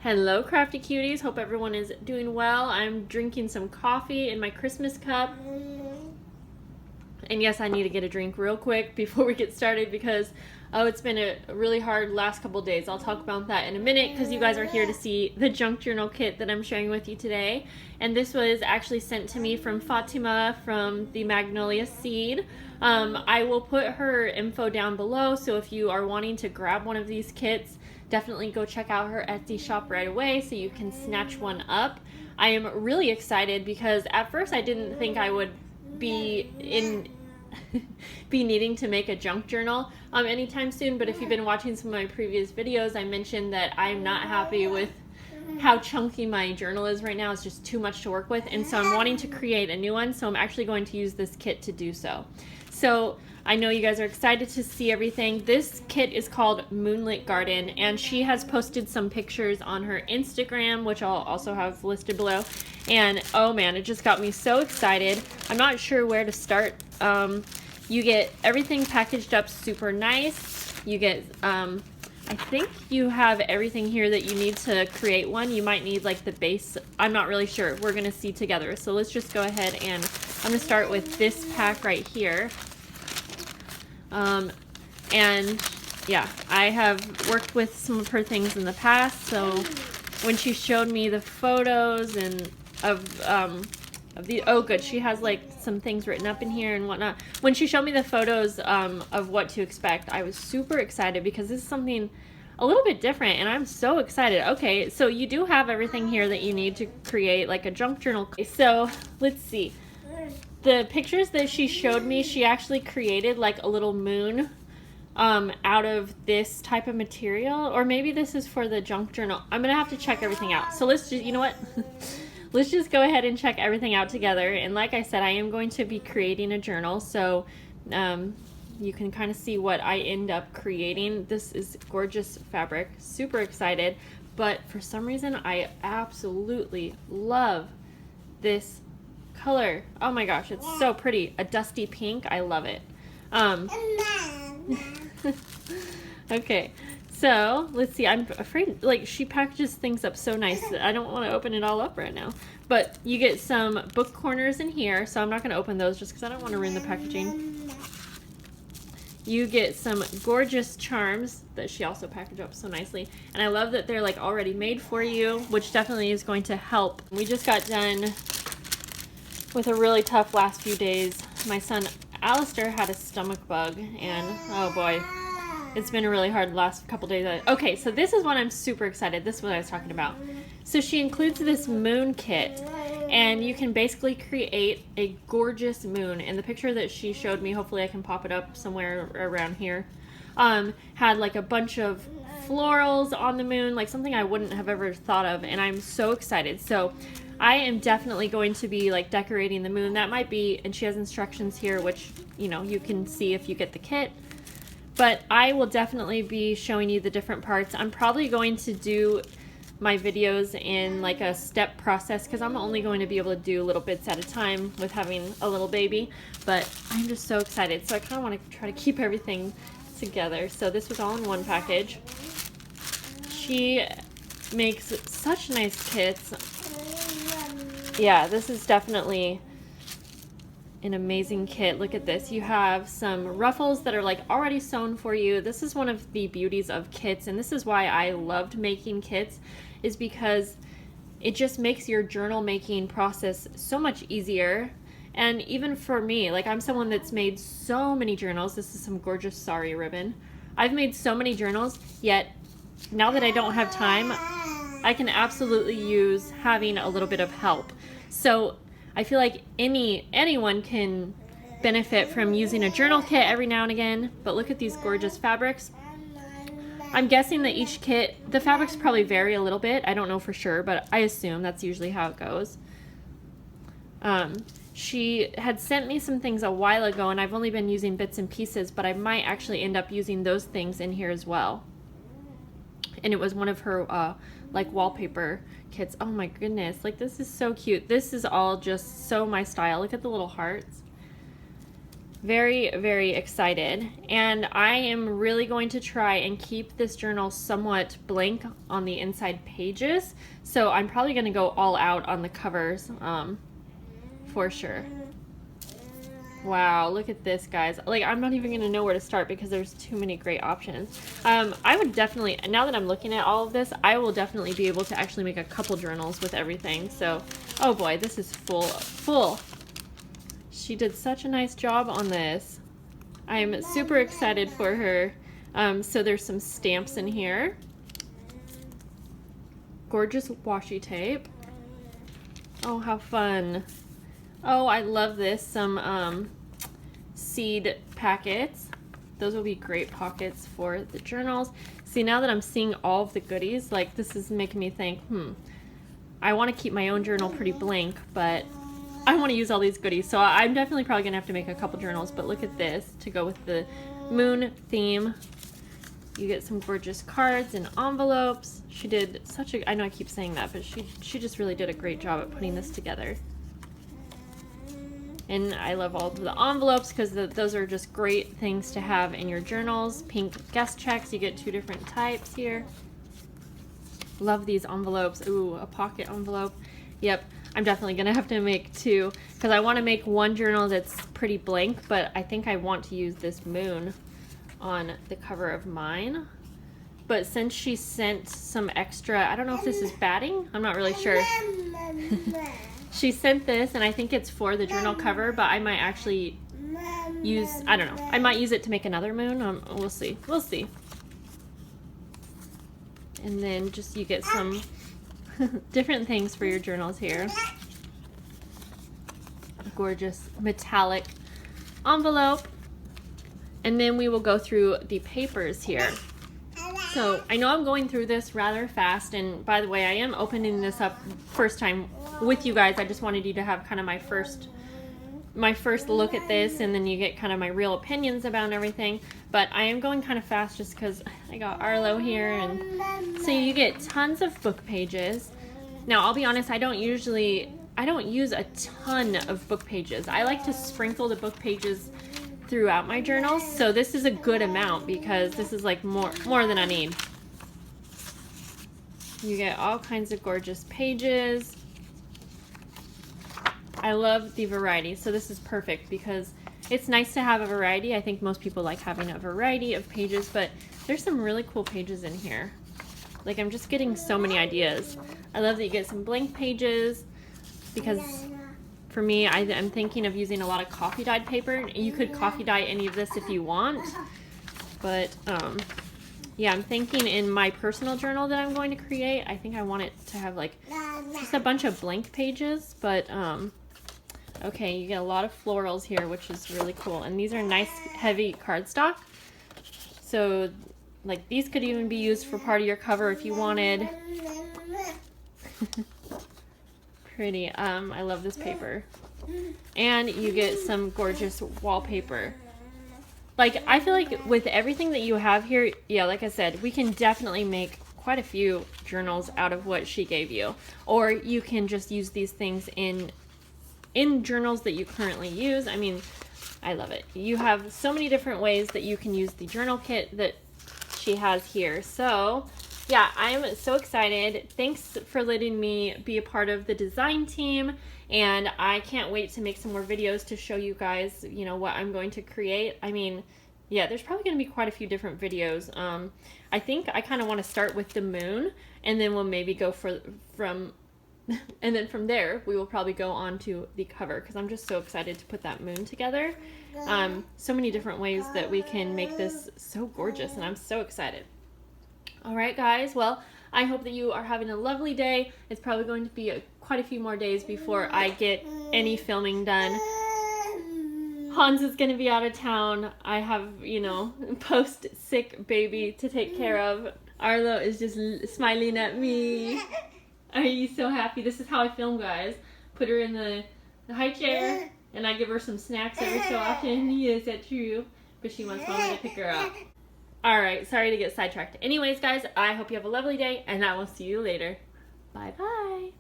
Hello, crafty cuties. Hope everyone is doing well. I'm drinking some coffee in my Christmas cup. And yes, I need to get a drink real quick before we get started because, it's been a really hard last couple days. I'll talk about that in a minute because you guys are here to see the junk journal kit that I'm sharing with you today. And this was actually sent to me from Fatima from the Magnolia Seed. I will put her info down below, so if you are wanting to grab one of these kits, definitely go check out her Etsy shop right away so you can snatch one up. I am really excited because at first I didn't think I would be needing to make a junk journal anytime soon, but if you've been watching some of my previous videos, I mentioned that I'm not happy with how chunky my journal is right now. It's just too much to work with, and so I'm wanting to create a new one, so I'm actually going to use this kit to do so. So I know you guys are excited to see everything. This kit is called Moonlit Garden, and she has posted some pictures on her Instagram, which I'll also have listed below. And oh man, it just got me so excited. I'm not sure where to start. You get everything packaged up super nice. You get, I think you have everything here that you need to create one. You might need like the base. I'm not really sure. We're gonna see together. So let's just go ahead and I'm gonna start with this pack right here. And yeah, I have worked with some of her things in the past, so when she showed me the photos and of the, oh good, she has like some things written up in here and whatnot. When she showed me the photos of what to expect, I was super excited because this is something a little bit different and I'm so excited. Okay, so you do have everything here that you need to create like a junk journal. So let's see. The pictures that she showed me, she actually created like a little moon out of this type of material, or maybe this is for the junk journal. I'm gonna have to check everything out. So let's just, you know what? Let's just go ahead and check everything out together. And like I said, I am going to be creating a journal, so you can kind of see what I end up creating. This is gorgeous fabric, super excited, but for some reason I absolutely love this color. Oh my gosh, it's so pretty. A dusty pink. I love it. Okay, so let's see. I'm afraid, like, she packages things up so nice that I don't want to open it all up right now. But you get some book corners in here, so I'm not going to open those just because I don't want to ruin the packaging. You get some gorgeous charms that she also packaged up so nicely. And I love that they're like already made for you, which definitely is going to help. We just got done with a really tough last few days. My son Alistair had a stomach bug, and oh boy, it's been a really hard last couple days. Okay, so this is what I'm super excited. This is what I was talking about. So she includes this moon kit, and you can basically create a gorgeous moon. And the picture that she showed me, hopefully I can pop it up somewhere around here, had like a bunch of florals on the moon, like something I wouldn't have ever thought of, and I'm so excited. So I am definitely going to be like decorating the moon. That might be, and she has instructions here, which, you know, you can see if you get the kit. But I will definitely be showing you the different parts. I'm probably going to do my videos in like a step process because I'm only going to be able to do little bits at a time with having a little baby. But I'm just so excited. So I kind of want to try to keep everything together. So this was all in one package. She makes such nice kits. Yeah, this is definitely an amazing kit. Look at this. You have some ruffles that are like already sewn for you. This is one of the beauties of kits, and this is why I loved making kits, is because it just makes your journal making process so much easier. And even for me, like, I'm someone that's made so many journals. This is some gorgeous sari ribbon. I've made so many journals, yet now that I don't have time, I can absolutely use having a little bit of help. So I feel like anyone can benefit from using a journal kit every now and again. But look at these gorgeous fabrics. I'm guessing that each kit, the fabrics probably vary a little bit. I don't know for sure, but I assume that's usually how it goes. She had sent me some things a while ago, and I've only been using bits and pieces, but I might actually end up using those things in here as well. And it was one of her like wallpaper kits. Oh my goodness, like, this is so cute. This is all just so my style. Look at the little hearts. Very, very excited. And I am really going to try and keep this journal somewhat blank on the inside pages. So I'm probably going to go all out on the covers for sure. Wow, look at this, guys. Like, I'm not even going to know where to start because there's too many great options. I would definitely, now that I'm looking at all of this, I will definitely be able to actually make a couple journals with everything. So, oh boy, this is full. She did such a nice job on this. I'm super excited for her. So there's some stamps in here. Gorgeous washi tape. Oh, how fun. Oh, I love this. Some seed packets. Those will be great pockets for the journals. See, now that I'm seeing all of the goodies, like, this is making me think, I want to keep my own journal pretty blank, but I want to use all these goodies. So I'm definitely probably going to have to make a couple journals, but look at this to go with the moon theme. You get some gorgeous cards and envelopes. She did such a, I know I keep saying that, but she just really did a great job at putting this together. And I love all of the envelopes because those are just great things to have in your journals. Pink guest checks, you get 2 different types here. Love these envelopes. Ooh, a pocket envelope. Yep, I'm definitely gonna have to make 2 because I want to make one journal that's pretty blank, but I think I want to use this moon on the cover of mine. But since she sent some extra, I don't know if this is batting, I'm not really sure. She sent this, and I think it's for the journal cover, but I might actually use, I don't know, I might use it to make another moon. We'll see. We'll see. And then just you get some different things for your journals here. A gorgeous metallic envelope. And then we will go through the papers here. So I know I'm going through this rather fast, and by the way, I am opening this up first time with you guys. I just wanted you to have kind of my first look at this, and then you get kind of my real opinions about everything. But I am going kind of fast just because I got Arlo here, and so you get tons of book pages. Now I'll be honest, I don't use a ton of book pages. I like to sprinkle the book pages throughout my journals, so this is a good amount because this is like more than I need. You get all kinds of gorgeous pages. I love the variety, so this is perfect because it's nice to have a variety. I think most people like having a variety of pages, but there's some really cool pages in here. Like, I'm just getting so many ideas. I love that you get some blank pages because for me, I'm thinking of using a lot of coffee dyed paper. You could coffee dye any of this if you want, but yeah, I'm thinking in my personal journal that I'm going to create, I think I want it to have like just a bunch of blank pages, but okay, you get a lot of florals here, which is really cool, and these are nice heavy cardstock, so like these could even be used for part of your cover if you wanted. Pretty. I love this paper. And you get some gorgeous wallpaper. Like, I feel like with everything that you have here, yeah, like I said, we can definitely make quite a few journals out of what she gave you. Or you can just use these things in journals that you currently use. I mean, I love it. You have so many different ways that you can use the journal kit that she has here. So yeah, I'm so excited. Thanks for letting me be a part of the design team, and I can't wait to make some more videos to show you guys, you know, what I'm going to create. I mean, yeah, there's probably going to be quite a few different videos. I think I kind of want to start with the moon, and then we'll maybe go from and then from there we will probably go on to the cover because I'm just so excited to put that moon together. So many different ways that we can make this so gorgeous, and I'm so excited. Alright guys, well, I hope that you are having a lovely day. It's probably going to be quite a few more days before I get any filming done. Hans is going to be out of town. I have, you know, post-sick baby to take care of. Arlo is just smiling at me. Are you so happy? This is how I film, guys. Put her in the high chair, and I give her some snacks every so often. Yes, that's true. But she wants Mama to pick her up. Alright, sorry to get sidetracked. Anyways, guys, I hope you have a lovely day, and I will see you later. Bye-bye.